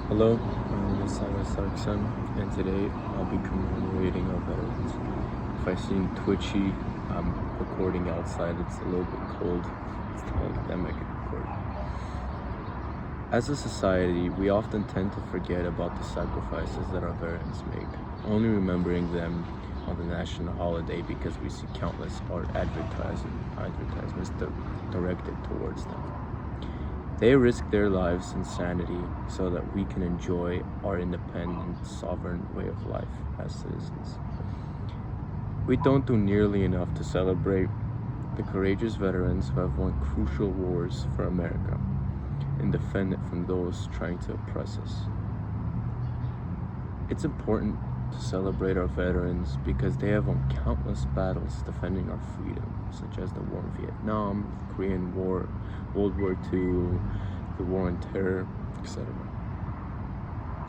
Hello, my name is Sargsyan, and today I'll be commemorating our veterans. If I seem twitchy, I'm recording outside. It's a little bit cold. It's the only time I can record. As a society, we often tend to forget about the sacrifices that our veterans make, only remembering them on the national holiday because we see countless art advertisements directed towards them. They risk their lives and sanity so that we can enjoy our independent, sovereign way of life as citizens. We don't do nearly enough to celebrate the courageous veterans who have won crucial wars for America and defend it from those trying to oppress us. It's important to celebrate our veterans because they have won countless battles defending our freedom, such as the War in Vietnam, the Korean War, World War II, the War on Terror, etc.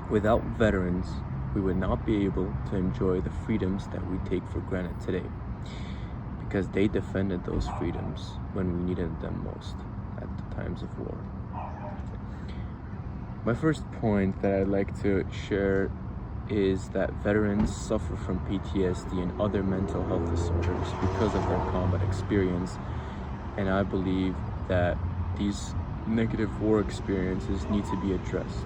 Without veterans, we would not be able to enjoy the freedoms that we take for granted today, because they defended those freedoms when we needed them most at the times of war. My first point that I'd like to share is that veterans suffer from PTSD and other mental health disorders because of their combat experience, and I believe that these negative war experiences need to be addressed.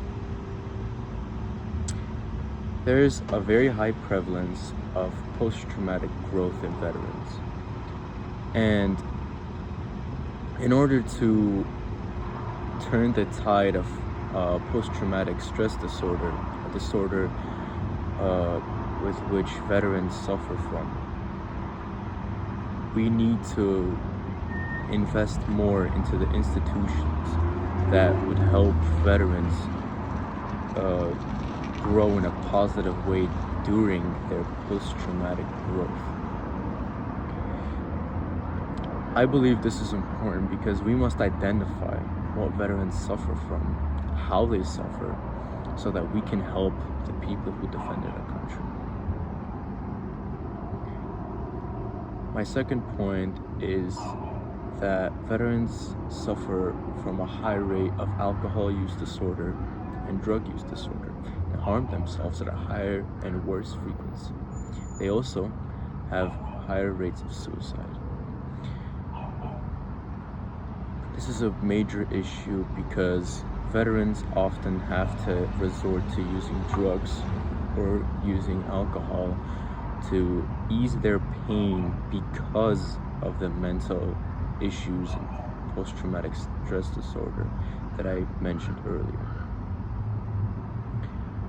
There is a very high prevalence of post-traumatic growth in veterans, and in order to turn the tide of post-traumatic stress disorder, a disorder with which veterans suffer from, we need to invest more into the institutions that would help veterans grow in a positive way during their post-traumatic growth. I believe this is important because we must identify what veterans suffer from, how they suffer, so that we can help the people who defended our country. My second point is that veterans suffer from a high rate of alcohol use disorder and drug use disorder and harm themselves at a higher and worse frequency. They also have higher rates of suicide. This is a major issue because veterans often have to resort to using drugs or using alcohol to ease their pain because of the mental issues and post-traumatic stress disorder that I mentioned earlier.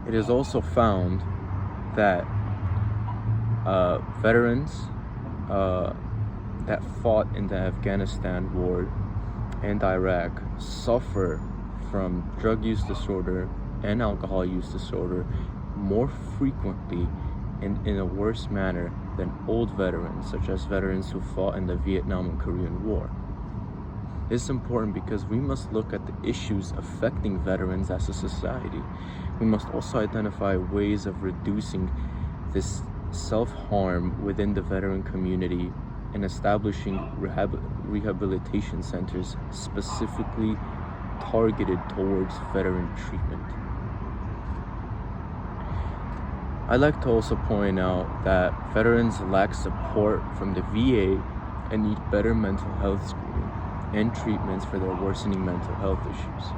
It is also found that veterans that fought in the Afghanistan war and Iraq suffer from drug use disorder and alcohol use disorder more frequently and in a worse manner than old veterans, such as veterans who fought in the Vietnam and Korean War. This is important because we must look at the issues affecting veterans as a society. We must also identify ways of reducing this self-harm within the veteran community and establishing rehabilitation centers specifically targeted towards veteran treatment. I'd like to also point out that veterans lack support from the VA and need better mental health screening and treatments for their worsening mental health issues.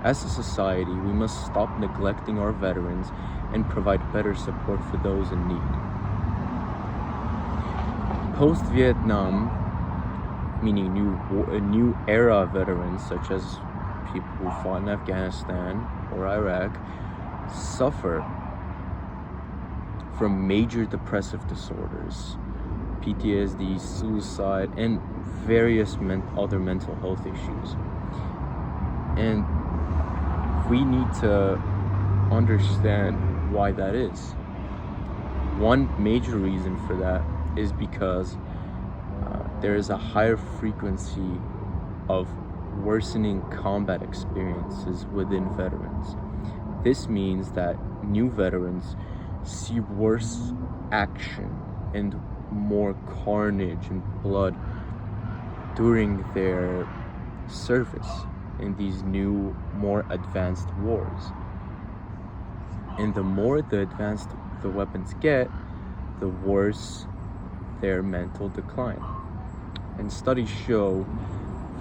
As a society, we must stop neglecting our veterans and provide better support for those in need. Post-Vietnam, meaning new era veterans such as people who fought in Afghanistan or Iraq, suffer from major depressive disorders, PTSD, suicide, and various other mental health issues. And we need to understand why that is. One major reason for that is because there is a higher frequency of worsening combat experiences within veterans. This means that new veterans see worse action and more carnage and blood during their service in these new, more advanced wars. And the more the advanced the weapons get, the worse their mental decline. And studies show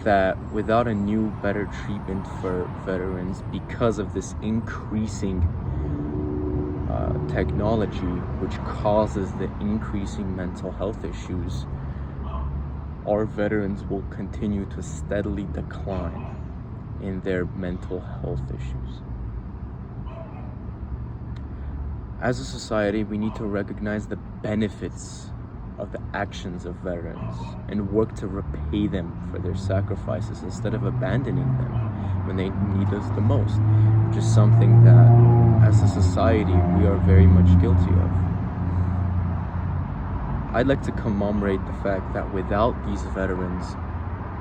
that without a new, better treatment for veterans, because of this increasing technology, which causes the increasing mental health issues, our veterans will continue to steadily decline in their mental health issues. As a society, we need to recognize the benefits of the actions of veterans and work to repay them for their sacrifices instead of abandoning them when they need us the most, which is something that, as a society, we are very much guilty of. I'd like to commemorate the fact that without these veterans,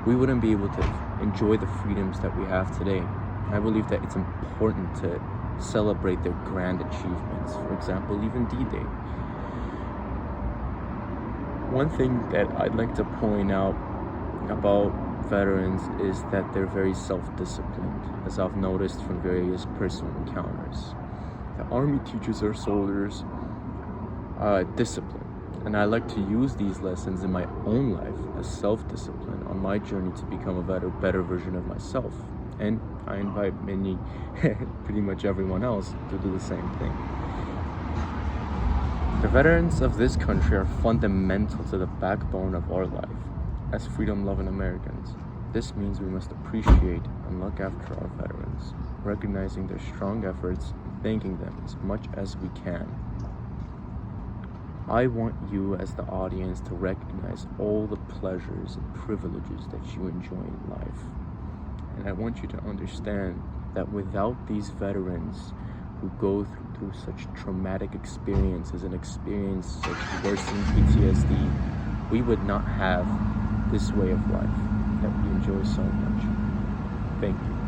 we wouldn't be able to enjoy the freedoms that we have today. I believe that it's important to celebrate their grand achievements. For example, even D-Day. One thing that I'd like to point out about veterans is that they're very self-disciplined, as I've noticed from various personal encounters. The Army teaches our soldiers discipline, and I like to use these lessons in my own life as self-discipline on my journey to become a better version of myself. And I invite pretty much everyone else to do the same thing. The veterans of this country are fundamental to the backbone of our life as freedom-loving Americans. This means we must appreciate and look after our veterans, recognizing their strong efforts and thanking them as much as we can. I want you as the audience to recognize all the pleasures and privileges that you enjoy in life. And I want you to understand that without these veterans who go through such traumatic experiences and experience such worsening PTSD, we would not have this way of life that we enjoy so much. Thank you.